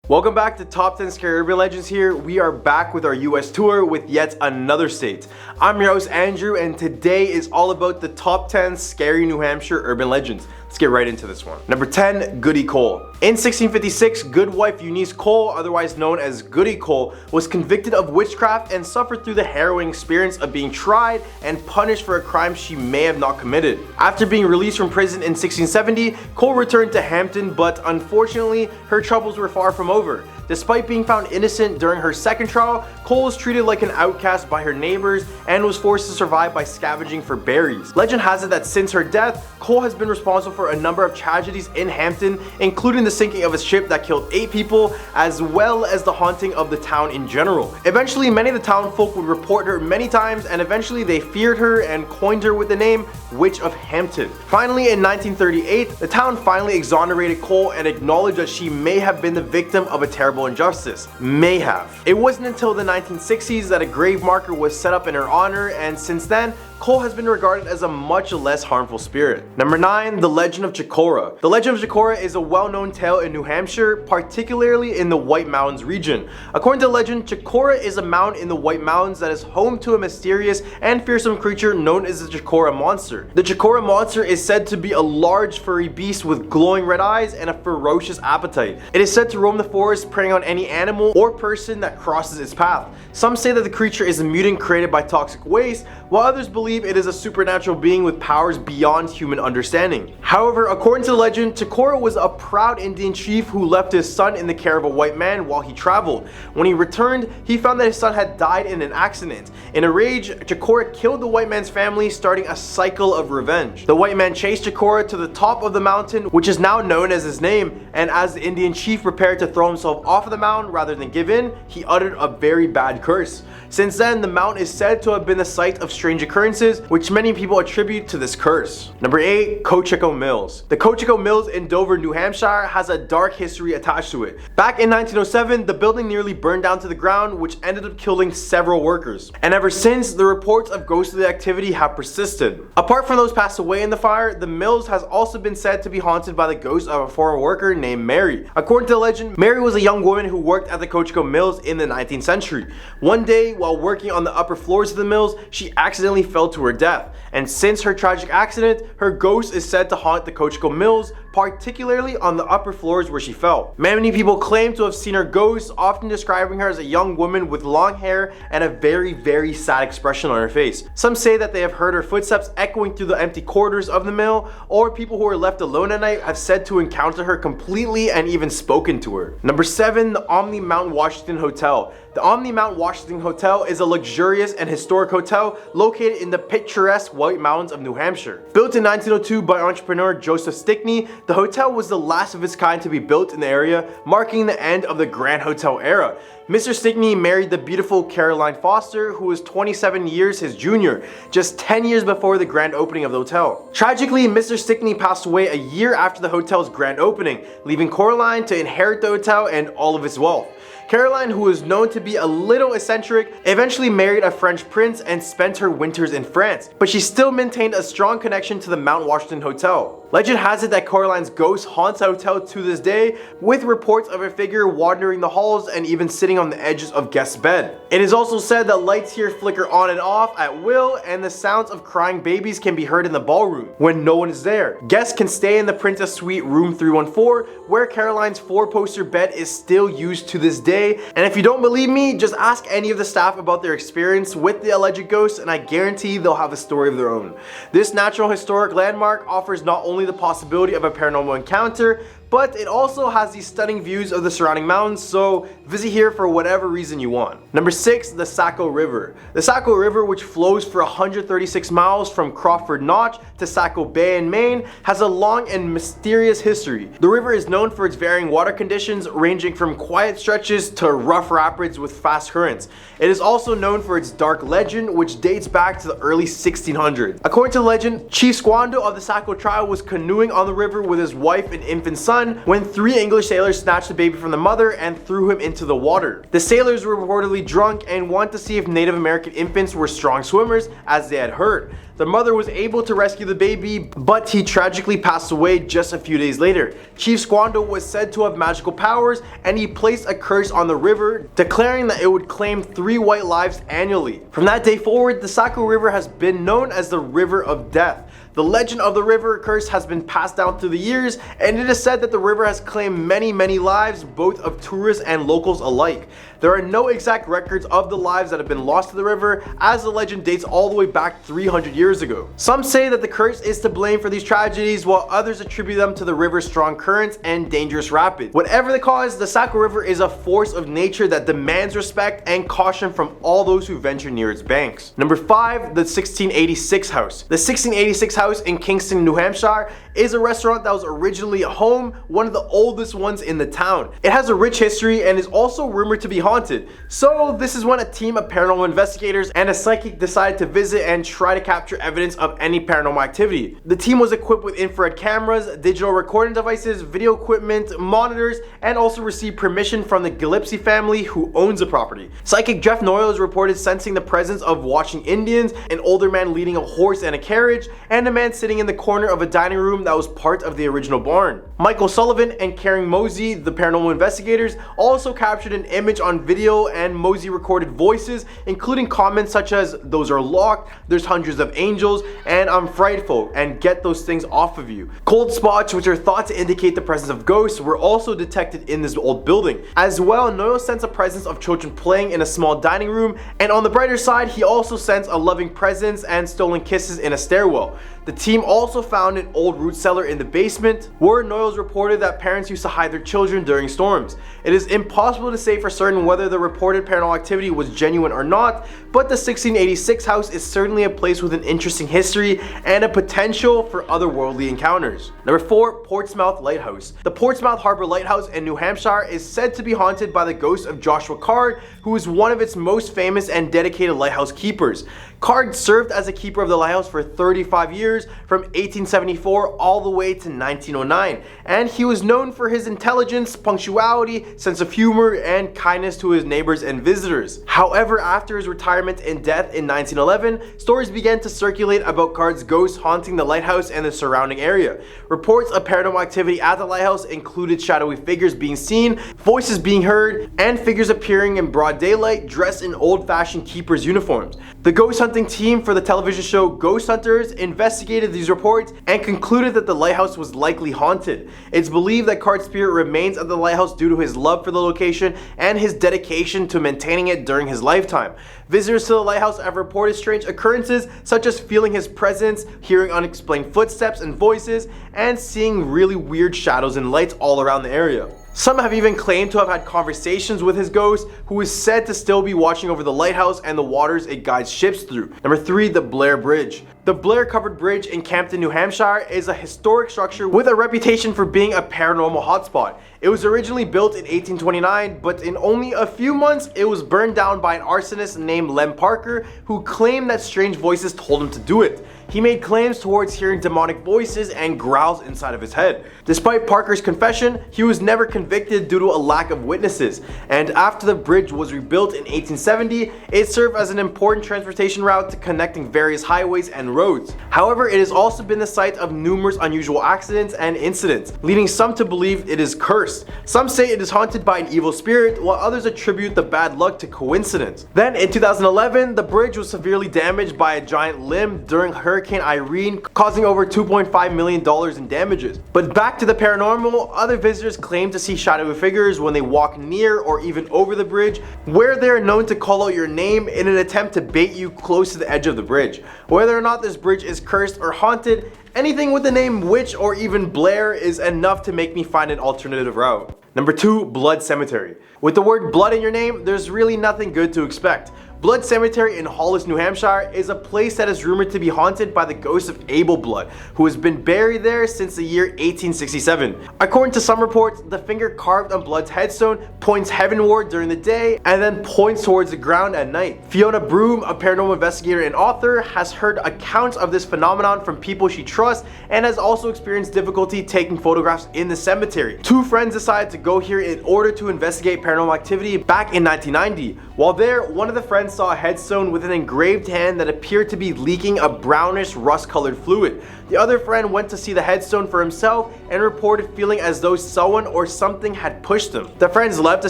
Welcome back to Top 10 Scary Urban Legends here. We are back with our US tour with yet another state. I'm your host Andrew, and today is all about the top 10 scary New Hampshire urban legends. Let's get right into this one. Number 10, Goody Cole. In 1656, Goodwife Eunice Cole, otherwise known as Goody Cole, was convicted of witchcraft and suffered through the harrowing experience of being tried and punished for a crime she may have not committed. After being released from prison in 1670, Cole returned to Hampton, but unfortunately, her troubles were far from over. Despite being found innocent during her second trial, Cole was treated like an outcast by her neighbors and was forced to survive by scavenging for berries. Legend has it that since her death, Cole has been responsible for a number of tragedies in Hampton, including the sinking of a ship that killed 8 people, as well as the haunting of the town in general. Eventually, many of the town folk would report her many times, and eventually they feared her and coined her with the name Witch of Hampton. Finally, in 1938, the town finally exonerated Cole and acknowledged that she may have been the victim of a terrible injustice. May have. It wasn't until the 1960s that a grave marker was set up in her honor, and since then, Cole has been regarded as a much less harmful spirit. Number 9, The Legend of Chocorua. The Legend of Chocorua is a well-known tale in New Hampshire, particularly in the White Mountains region. According to legend, Chocorua is a mountain in the White Mountains that is home to a mysterious and fearsome creature known as the Chocorua Monster. The Chocorua Monster is said to be a large furry beast with glowing red eyes and a ferocious appetite. It is said to roam the forest preying on any animal or person that crosses its path. Some say that the creature is a mutant created by toxic waste, while others believe it is a supernatural being with powers beyond human understanding. However, according to the legend, Chocorua was a proud Indian chief who left his son in the care of a white man while he traveled. When he returned, he found that his son had died in an accident. In a rage, Chocorua killed the white man's family, starting a cycle of revenge. The white man chased Chocorua to the top of the mountain, which is now known as his name, and as the Indian chief prepared to throw himself off of the mountain rather than give in, he uttered a very bad curse. Since then, the mountain is said to have been the site of strange occurrences, which many people attribute to this curse. Number 8, Cocheco Mills. The Cocheco Mills in Dover, New Hampshire has a dark history attached to it. Back in 1907, the building nearly burned down to the ground, which ended up killing several workers. And ever since, the reports of ghostly activity have persisted. Apart from those passed away in the fire, the mills has also been said to be haunted by the ghost of a former worker named Mary. According to the legend, Mary was a young woman who worked at the Cocheco Mills in the 19th century. One day, while working on the upper floors of the mills, she accidentally fell to her death. And since her tragic accident, her ghost is said to haunt the Cocheco Mills, particularly on the upper floors where she fell. Many people claim to have seen her ghost, often describing her as a young woman with long hair and a very sad expression on her face. Some say that they have heard her footsteps echoing through the empty corridors of the mill, or people who are left alone at night have said to encounter her completely and even spoken to her. Number 7, the Omni Mount Washington Hotel. The Omni Mount Washington Hotel is a luxurious and historic hotel located in the picturesque White Mountains of New Hampshire. Built in 1902 by entrepreneur Joseph Stickney, the hotel was the last of its kind to be built in the area, marking the end of the Grand Hotel era. Mr. Stickney married the beautiful Caroline Foster, who was 27 years his junior, just 10 years before the grand opening of the hotel. Tragically, Mr. Stickney passed away a year after the hotel's grand opening, leaving Caroline to inherit the hotel and all of its wealth. Caroline, who was known to be a little eccentric, eventually married a French prince and spent her winters in France, but she still maintained a strong connection to the Mount Washington Hotel. Legend has it that Caroline's ghost haunts the hotel to this day, with reports of her figure wandering the halls and even sitting on the edges of guests' bed. It is also said that lights here flicker on and off at will, and the sounds of crying babies can be heard in the ballroom when no one is there. Guests can stay in the Princess Suite room 314, where Caroline's 4-poster bed is still used to this day. And if you don't believe me, just ask any of the staff about their experience with the alleged ghost, and I guarantee they'll have a story of their own. This natural historic landmark offers not only the possibility of a paranormal encounter, but it also has these stunning views of the surrounding mountains, so visit here for whatever reason you want. Number 6, the Saco River. The Saco River, which flows for 136 miles from Crawford Notch to Saco Bay in Maine, has a long and mysterious history. The river is known for its varying water conditions, ranging from quiet stretches to rough rapids with fast currents. It is also known for its dark legend, which dates back to the early 1600s. According to the legend, Chief Squando of the Saco tribe was canoeing on the river with his wife and infant son when 3 English sailors snatched the baby from the mother and threw him into the water. The sailors were reportedly drunk and wanted to see if Native American infants were strong swimmers, as they had heard. The mother was able to rescue the baby, but he tragically passed away just a few days later. Chief Squando was said to have magical powers, and he placed a curse on the river, declaring that it would claim 3 white lives annually. From that day forward, the Saco River has been known as the River of Death. The legend of the river curse has been passed down through the years, and it is said that the river has claimed many lives, both of tourists and locals alike. There are no exact records of the lives that have been lost to the river, as the legend dates all the way back 300 years ago. Some say that the curse is to blame for these tragedies, while others attribute them to the river's strong currents and dangerous rapids. Whatever the cause, the Saco River is a force of nature that demands respect and caution from all those who venture near its banks. Number 5, the 1686 house. The 1686 house in Kingston, New Hampshire is a restaurant that was originally a home, one of the oldest ones in the town. It has a rich history and is also rumored to be haunted. So this is when a team of paranormal investigators and a psychic decided to visit and try to capture evidence of any paranormal activity. The team was equipped with infrared cameras, digital recording devices, video equipment, monitors, and also received permission from the Gillespie family, who owns the property. Psychic Jeff Noyles reported sensing the presence of watching Indians, an older man leading a horse and a carriage, and a man sitting in the corner of a dining room that was part of the original barn. Michael Sullivan and Karen Mosey, the paranormal investigators, also captured an image on video, and Mosey recorded voices, including comments such as, "Those are locked, there's hundreds of angels, and I'm frightful, and get those things off of you." Cold spots, which are thought to indicate the presence of ghosts, were also detected in this old building. As well, Noyles sensed a presence of children playing in a small dining room, and on the brighter side, he also sensed a loving presence and stolen kisses in a stairwell. The team also found an old root cellar in the basement, where Noyles reported that parents used to hide their children during storms. It is impossible to say for certain whether the reported paranormal activity was genuine or not, but the 1686 house is certainly a place with an interesting history and a potential for otherworldly encounters. Number 4, Portsmouth Lighthouse. The Portsmouth Harbor Lighthouse in New Hampshire is said to be haunted by the ghost of Joshua Card, who is one of its most famous and dedicated lighthouse keepers. Card served as a keeper of the lighthouse for 35 years, from 1874 all the way to 1909, and he was known for his intelligence, punctuality, sense of humor, and kindness to his neighbors and visitors. However, after his retirement and death in 1911, stories began to circulate about Card's ghost haunting the lighthouse and the surrounding area. Reports of paranormal activity at the lighthouse included shadowy figures being seen, voices being heard, and figures appearing in broad daylight dressed in old-fashioned keepers' uniforms. The ghost hunting team for the television show Ghost Hunters investigated these reports and concluded that the lighthouse was likely haunted. It's believed that Card's spirit remains at the lighthouse due to his love for the location and his dedication to maintaining it during his lifetime. Visitors to the lighthouse have reported strange occurrences, such as feeling his presence, hearing unexplained footsteps and voices, and seeing really weird shadows and lights all around the area. Some have even claimed to have had conversations with his ghost, who is said to still be watching over the lighthouse and the waters it guides ships through. Number 3, the Blair Bridge. The Blair Covered Bridge in Campton, New Hampshire is a historic structure with a reputation for being a paranormal hotspot. It was originally built in 1829, but in only a few months it was burned down by an arsonist named Lem Parker, who claimed that strange voices told him to do it. He made claims towards hearing demonic voices and growls inside of his head. Despite Parker's confession, he was never convicted due to a lack of witnesses, and after the bridge was rebuilt in 1870, it served as an important transportation route to connecting various highways and roads. However, it has also been the site of numerous unusual accidents and incidents, leading some to believe it is cursed. Some say it is haunted by an evil spirit, while others attribute the bad luck to coincidence. Then in 2011, the bridge was severely damaged by a giant limb during Hurricane Irene, causing over $2.5 million in damages. But back to the paranormal, other visitors claim to see shadowy figures when they walk near or even over the bridge, where they are known to call out your name in an attempt to bait you close to the edge of the bridge. Whether or not this bridge is cursed or haunted, anything with the name Witch or even Blair is enough to make me find an alternative route. Number 2, Blood Cemetery. With the word blood in your name, there's really nothing good to expect. Blood Cemetery in Hollis, New Hampshire is a place that is rumored to be haunted by the ghost of Abel Blood, who has been buried there since the year 1867. According to some reports, the finger carved on Blood's headstone points heavenward during the day and then points towards the ground at night. Fiona Broom, a paranormal investigator and author, has heard accounts of this phenomenon from people she trusts and has also experienced difficulty taking photographs in the cemetery. Two friends decided to go here in order to investigate paranormal activity back in 1990. While there, one of the friends friend saw a headstone with an engraved hand that appeared to be leaking a brownish rust-colored fluid. The other friend went to see the headstone for himself and reported feeling as though someone or something had pushed him. The friends left the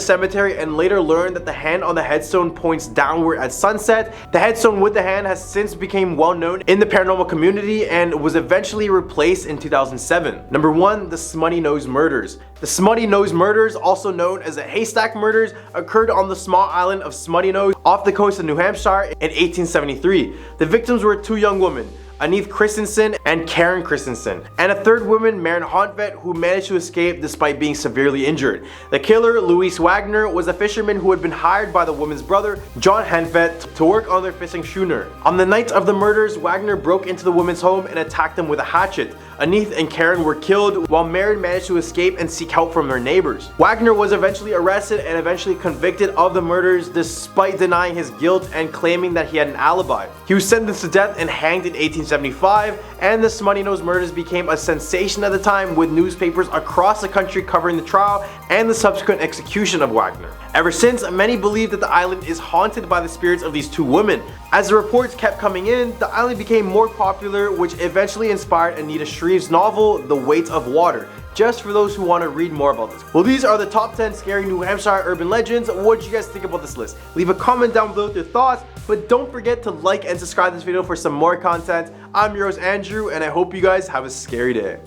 cemetery and later learned that the hand on the headstone points downward at sunset. The headstone with the hand has since become well known in the paranormal community and was eventually replaced in 2007. Number 1. The Smuttynose Murders. The Smuttynose Murders, also known as the Haystack Murders, occurred on the small island of Smuttynose off the coast of New Hampshire in 1873. The victims were 2 young women, Anith Christensen and Karen Christensen, and a third woman, Maren Hontvet, who managed to escape despite being severely injured. The killer, Louis Wagner, was a fisherman who had been hired by the woman's brother, John Hontvet, to work on their fishing schooner. On the night of the murders, Wagner broke into the woman's home and attacked them with a hatchet. Anith and Karen were killed, while Maren managed to escape and seek help from her neighbors. Wagner was eventually arrested and eventually convicted of the murders despite denying his guilt and claiming that he had an alibi. He was sentenced to death and hanged in 1875, and the Smuttynose Murders became a sensation at the time, with newspapers across the country covering the trial and the subsequent execution of Wagner. Ever since, many believe that the island is haunted by the spirits of these 2 women. As the reports kept coming in, the island became more popular, which eventually inspired Anita Shreve's novel, The Weight of Water, just for those who want to read more about this. Well, these are the top 10 scary New Hampshire urban legends. What do you guys think about this list? Leave a comment down below with your thoughts, but don't forget to like and subscribe to this video for some more content. I'm your host Andrew, and I hope you guys have a scary day.